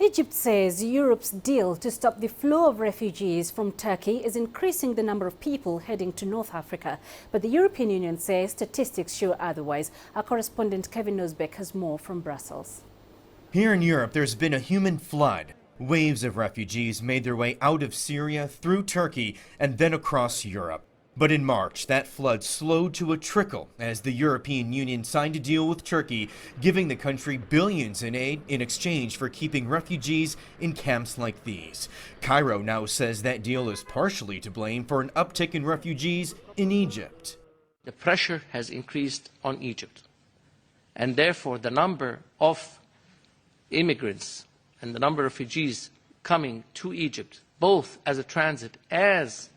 Egypt says Europe's deal to stop the flow of refugees from Turkey is increasing the number of people heading to North Africa. But the European Union says statistics show otherwise. Our correspondent Kevin Ozebek has more from Brussels. Here in Europe, there's been a human flood. Waves of refugees made their way out of Syria, through Turkey, and then across Europe. But in March, that flood slowed to a trickle as the European Union signed a deal with Turkey, giving the country billions in aid in exchange for keeping refugees in camps like these. Cairo now says that deal is partially to blame for an uptick in refugees in Egypt. The pressure has increased on Egypt, and therefore the number of immigrants and the number of refugees coming to Egypt, both as a transit as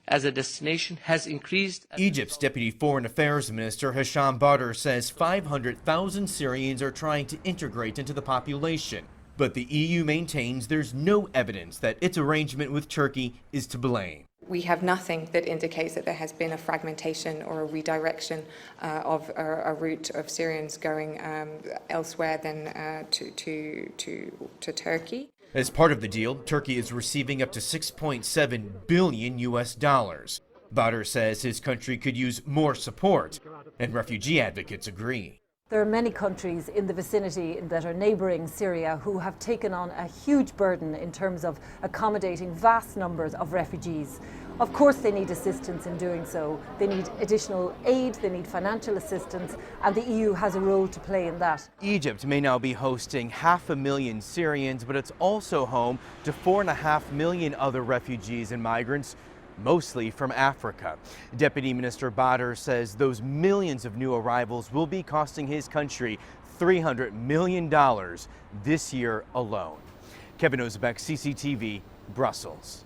a destination, has increased. Egypt's Deputy Foreign Affairs Minister Hisham Badr says 500,000 Syrians are trying to integrate into the population. But the EU maintains there's no evidence that its arrangement with Turkey is to blame. We have nothing that indicates that there has been a fragmentation or a redirection of a route of Syrians going elsewhere than to Turkey. As part of the deal, Turkey is receiving up to $6.7 billion US. Badr says his country could use more support, and refugee advocates agree. There are many countries in the vicinity that are neighbouring Syria who have taken on a huge burden in terms of accommodating vast numbers of refugees. Of course they need assistance in doing so. They need additional aid, they need financial assistance, and the EU has a role to play in that. Egypt may now be hosting 500,000 Syrians, but it's also home to 4.5 million other refugees and migrants, mostly from Africa. Deputy Minister Badr says those millions of new arrivals will be costing his country $300 million this year alone. Kevin Ozebek, CCTV, Brussels.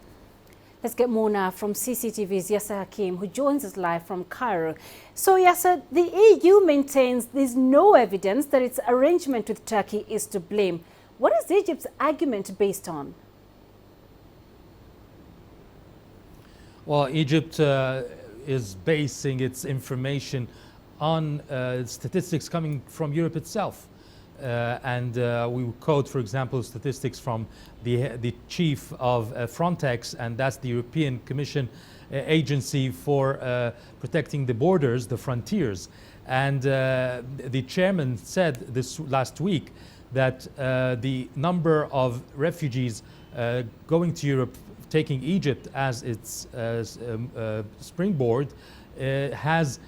Let's get more now from CCTV's Yasser Hakim, who joins us live from Cairo. So Yasser, the EU maintains there's no evidence that its arrangement with Turkey is to blame. What is Egypt's argument based on? Well, Egypt is basing its information on statistics coming from Europe itself. We quote, for example, statistics from the chief of Frontex, and that's the European Commission agency for protecting the borders, the frontiers. And the chairman said this last week that the number of refugees going to Europe, taking Egypt as its springboard, has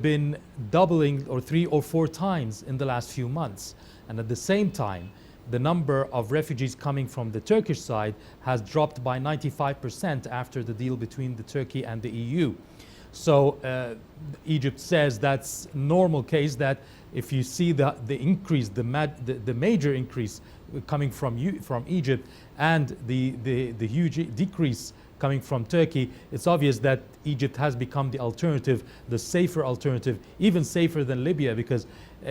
been doubling or 3 or 4 times in the last few months. And at the same time, the number of refugees coming from the Turkish side has dropped by 95% after the deal between the Turkey and the EU. So Egypt says that's normal case, that if you see the increase, the major increase coming from Egypt and the huge decrease coming from Turkey, it's obvious that Egypt has become the alternative, the safer alternative, even safer than Libya, because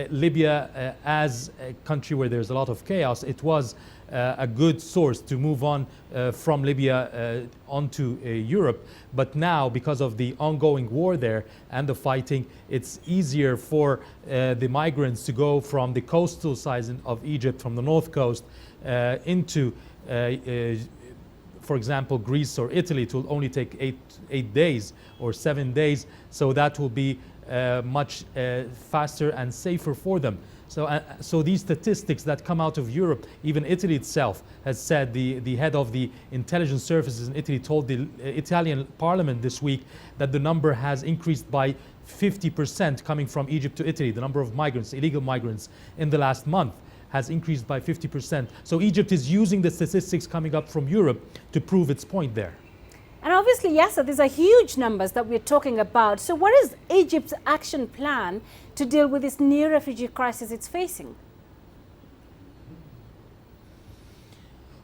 Libya, as a country where there's a lot of chaos, it was a good source to move on from Libya onto Europe. But now, because of the ongoing war there and the fighting, it's easier for the migrants to go from the coastal side of Egypt, from the north coast, into for example, Greece or Italy. It will only take 8 days or 7 days, so that will be much faster and safer for them. So these statistics that come out of Europe, even Italy itself has said, the head of the intelligence services in Italy told the Italian parliament this week that the number has increased by 50% coming from Egypt to Italy. The number of migrants, illegal migrants, in the last month has increased by 50%. So Egypt is using the statistics coming up from Europe to prove its point there. And obviously, yes, these are huge numbers that we're talking about. So what is Egypt's action plan to deal with this new refugee crisis it's facing?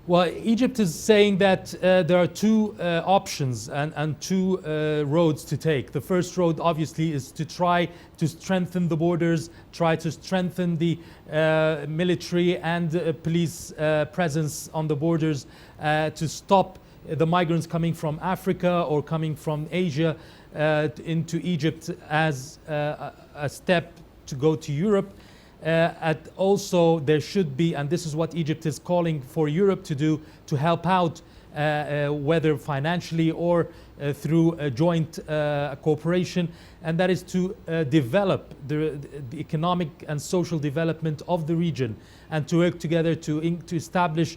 Well, Egypt is saying that there are 2 options and 2 roads to take. The first road, obviously, is to try to strengthen the borders, try to strengthen the military and police presence on the borders to stop the migrants coming from Africa or coming from Asia into Egypt as a step to go to Europe. Also, there should be, and this is what Egypt is calling for Europe to do, to help out, whether financially or through a joint cooperation, and that is to develop the economic and social development of the region, and to work together to establish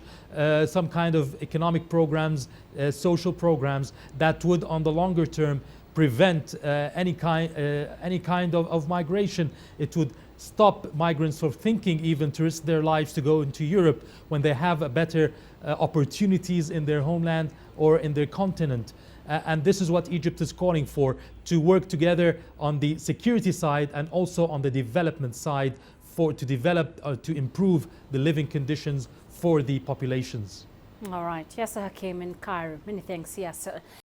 some kind of economic programs, social programs that would, on the longer term, prevent any kind of migration. It would stop migrants from thinking even to risk their lives to go into Europe when they have a better opportunities in their homeland or in their continent. And this is what Egypt is calling for, to work together on the security side and also on the development side to develop, to improve the living conditions for the populations. All right. Yasser Hakim in Cairo. Many thanks, Yasser.